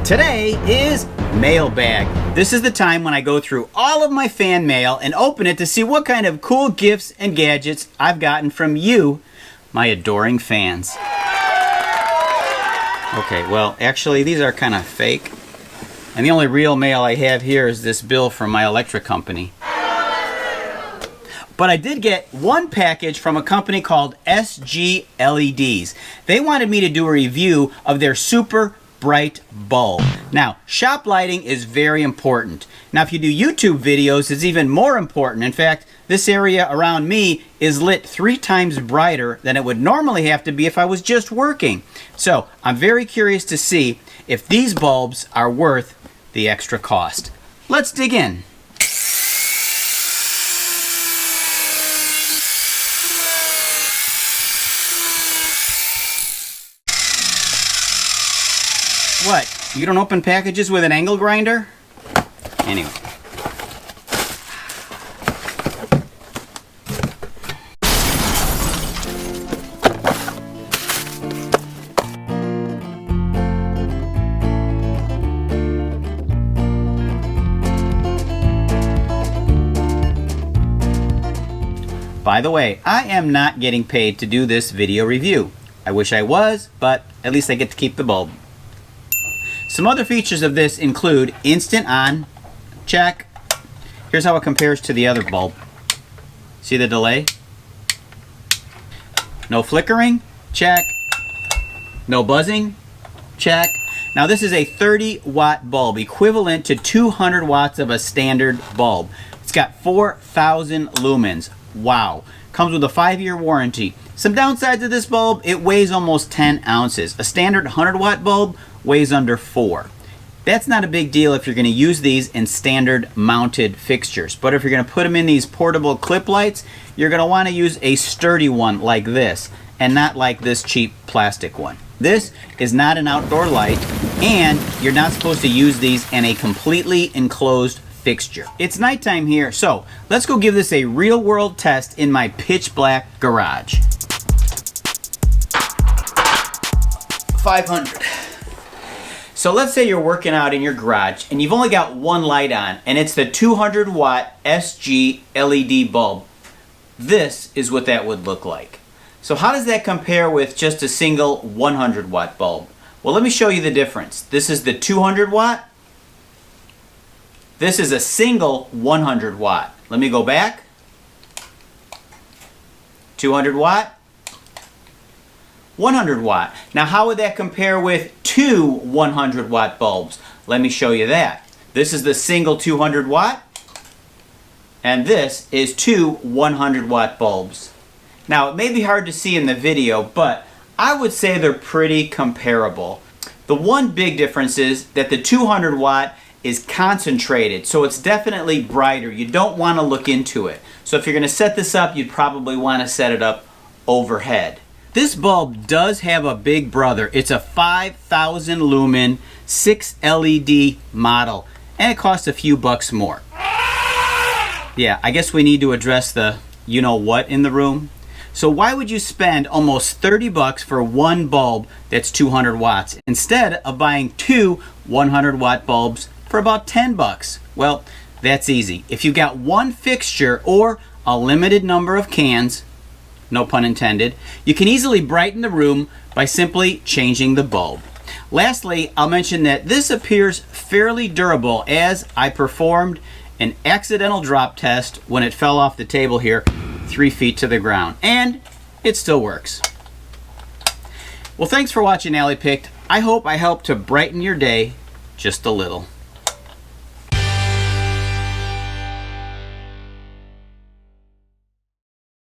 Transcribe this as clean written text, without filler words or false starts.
Today is mailbag. This is the time when I go through all of my fan mail and open it to see what kind of cool gifts and gadgets I've gotten from you, my adoring fans. Okay, well, actually, these are kind of fake. And the only real mail I have here is this bill from my electric company. But I did get one package from a company called SGLEDs. They wanted me to do a review of their super bright bulb. Now, shop lighting is very important. Now, if you do YouTube videos, it's even more important. In fact, this area around me is lit 3 times brighter than it would normally have to be if I was just working. So, I'm very curious to see if these bulbs are worth the extra cost. Let's dig in. What? You don't open packages with an angle grinder? Anyway. By the way, I am not getting paid to do this video review. I wish I was, but at least I get to keep the bulb. Some other features of this include instant on, check. Here's how it compares to the other bulb. See the delay? No flickering, check. No buzzing, check. Now this is a 30-watt bulb, equivalent to 200 watts of a standard bulb. It's got 4,000 lumens. Wow. Comes with a 5-year warranty. Some downsides of this bulb, it weighs almost 10 ounces. A standard 100-watt bulb weighs under 4. That's not a big deal if you're going to use these in standard mounted fixtures. But if you're going to put them in these portable clip lights, you're going to want to use a sturdy one like this and not like this cheap plastic one. This is not an outdoor light, and you're not supposed to use these in a completely enclosed fixture. It's nighttime here, so let's go give this a real-world test in my pitch black garage. 500. So let's say you're working out in your garage and you've only got one light on, and it's the 200-watt SGLED bulb. This is what that would look like. So how does that compare with just a single 100-watt bulb? Well, let me show you the difference. This is the 200-watt. This is a single 100-watt. Let me go back. 200-watt. 100-watt. Now how would that compare with two 100-watt bulbs? Let me show you that. This is the single 200-watt, and this is two 100-watt bulbs. Now it may be hard to see in the video, but I would say they're pretty comparable. The one big difference is that the 200-watt is concentrated, so it's definitely brighter. You don't want to look into it. So if you're going to set this up, you'd probably want to set it up overhead. This bulb does have a big brother. It's a 5,000 lumen 6 LED model, and it costs a few bucks more. Yeah, I guess we need to address the you know what in the room. So why would you spend almost 30 bucks for one bulb that's 200 watts instead of buying two 100-watt bulbs for about 10 bucks? Well, that's easy. If you got one fixture or a limited number of cans, no pun intended, you can easily brighten the room by simply changing the bulb. Lastly, I'll mention that this appears fairly durable, as I performed an accidental drop test when it fell off the table here 3 feet to the ground, and it still works. Well, thanks for watching Alley Picked. I hope I helped to brighten your day just a little.